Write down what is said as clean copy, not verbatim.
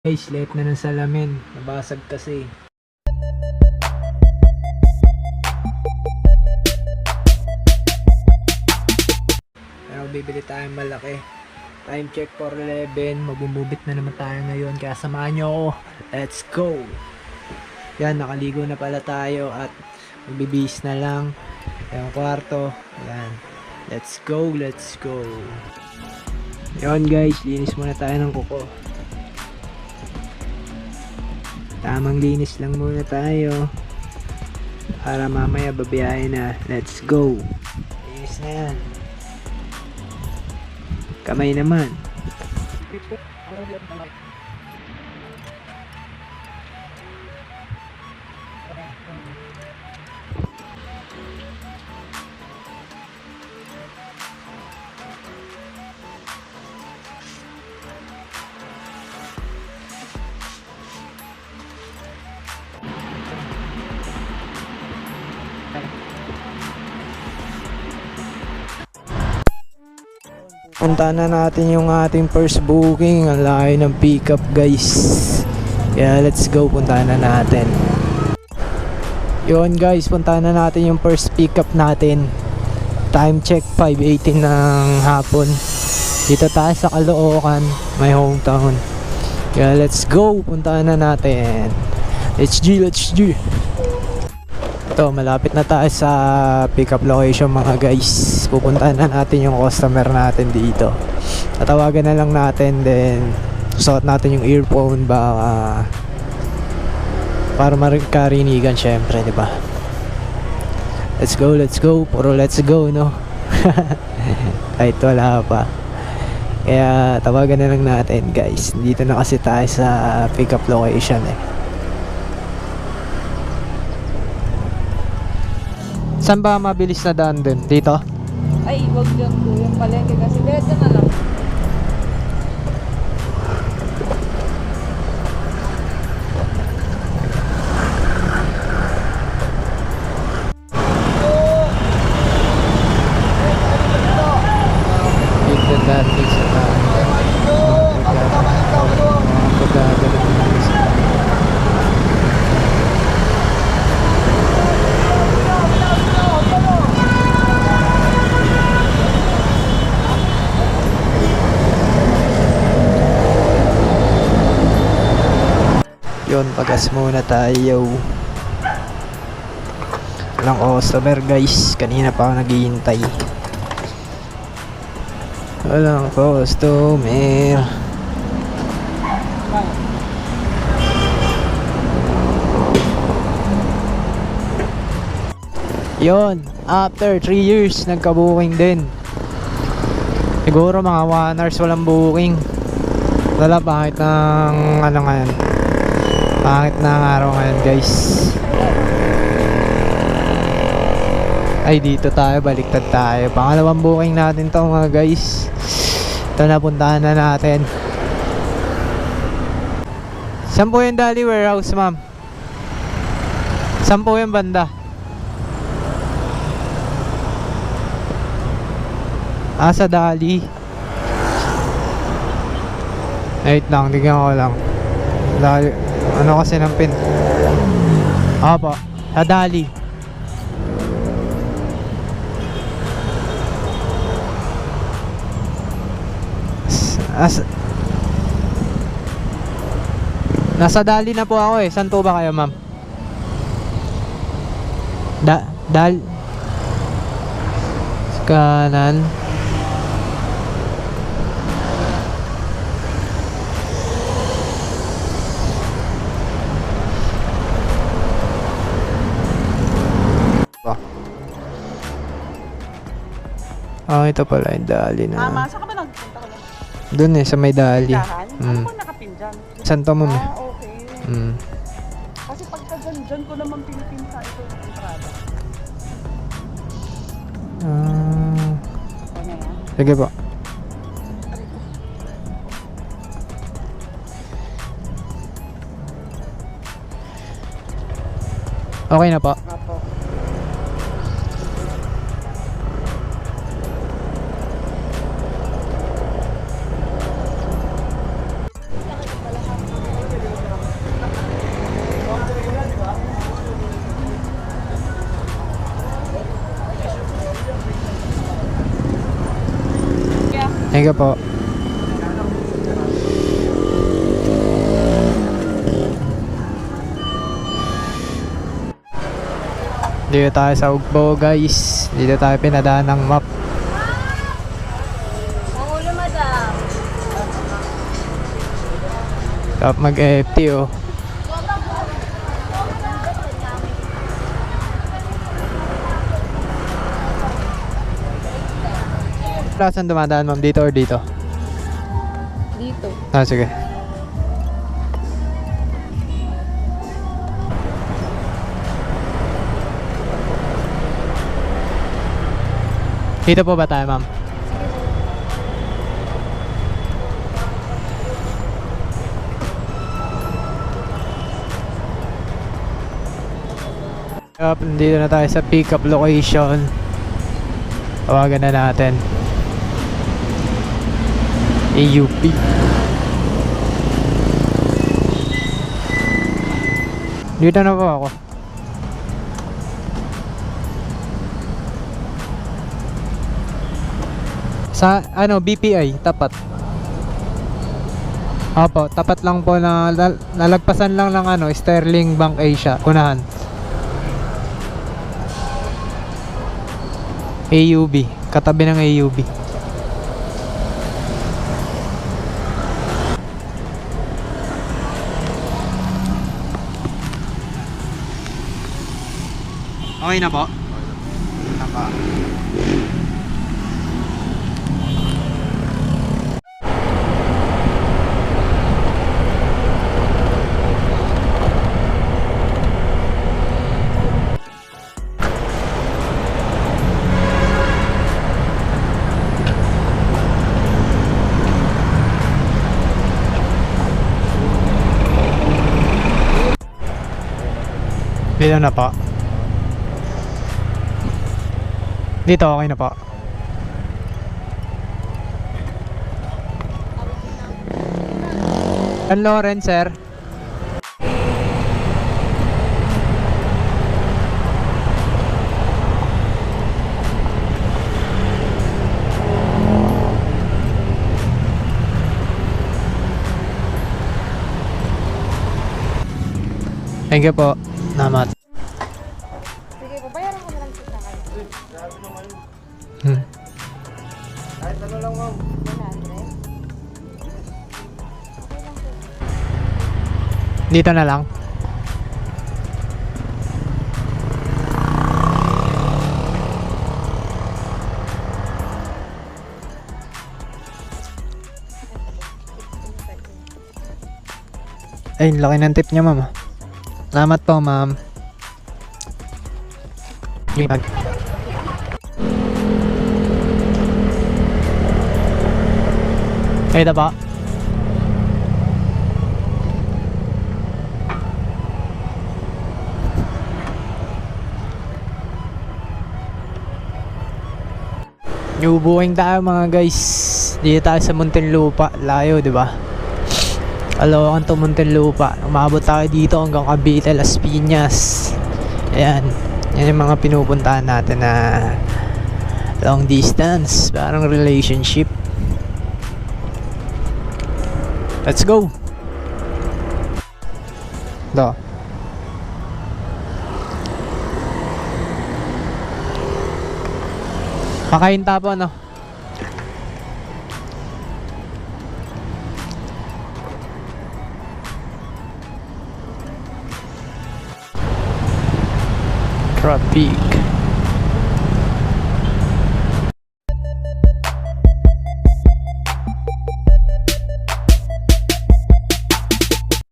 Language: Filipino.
Guys, late na ng salamin. Nabasag kasi. Pero bibili tayong malaki. Time check 4:11. Magbububit na naman tayo ngayon. Kaya samahan nyo ako. Let's go! Yan, nakaligo na pala tayo at magbibihis na lang. Yung kwarto. Yan. Let's go, let's go. Yan guys, linis muna tayo ng kuko. Tamang linis lang muna tayo para mamaya babiyahin na. Let's go. Linis na yan. Kamay naman. Punta na natin yung ating first booking. Ang laki ng pickup guys. Kaya let's go, punta na natin. Yun guys, punta na natin yung first pickup natin. Time check 5:18 ng hapon. Dito tayo sa Caloocan, my hometown. Kaya let's go, punta na natin. Let's G. Ito, malapit na tayo sa pickup location mga guys. Pupuntahan na natin yung customer natin dito. Tatawagan na lang natin, then suot natin yung earphone baka para marinigan syempre, di ba? Let's go. Puro let's go, no? Kahit wala pa. Kaya tawagan na lang natin guys. Dito na kasi tayo sa pickup location eh. Saan ba mabilis na daan din? Dito? Ay, wag dyan po yung palengke kasi diretso na lang. Dito dati sa yun, pagas muna tayo. Walang customer guys, kanina pa ako naghihintay. Walang customer. Yun, after 3 years nagka-booking din. Siguro mga 1 hours walang booking. Wala, pangit ng ano ngayon. Pangit na ang araw ngayon guys. Ay, dito tayo, baliktad tayo. Pangalawang booking natin to mga guys. Ito na, puntahan na natin. Saan po yung Dali warehouse ma'am? Saan po yung banda? Sa Dali. Wait lang, tignan ko lang. Dali, ano kasi ng pin? Opo, sa Dali. Nasa Dali na po ako eh. Saan po ba kayo ma'am? Kanan. Ito pala yung Dali na. Mama, saan ka ba nagpunta ko lang? Doon eh, sa may Dali. Ano po nakapin dyan? Saan to ma'am eh? Okay. Kasi pagka dyan ko naman pinipinsa ito yung entrada. Ano yan? Sige po. Okay na po. Apo. Thank you po. Dito tayo sa Ugbo guys. Dito tayo pinadaan ng map. Mangulo, madam. Tapos mag-FT oh. Saan dumadaan ma'am? Dito or dito? Dito. Ah, sige. Dito po ba tayo ma'am? Yup, nandito na tayo sa pick up location. Tawagan na natin. AUP. Dito na po ako. Sa ano, BPI, tapat. Opo, tapat lang po na nalagpasan lang ng ano, Sterling Bank Asia, unahan. AUB, katabi ng AUB. Okay na po? Tapa. Dito na po. Dito okay na po. San Loren, sir. Thank you po. Namat. Sige, babayaran ko na lang sa kanya. Kahit ano lang ma'am. 100? Dito na lang. Ay, laki ng tip niya, ma'am. Salamat po, ma'am. Limag. Ito po. Nubuking tayo mga guys. Dito tayo sa Muntinlupa. Layo, di ba? Alawakan to Muntinlupa. Umabot tayo dito hanggang Cavite, Las Piñas. Ayan. Yan yung mga pinupuntahan natin na long distance. Parang relationship. Let's go. Do. Makahinta po, no? Traffic.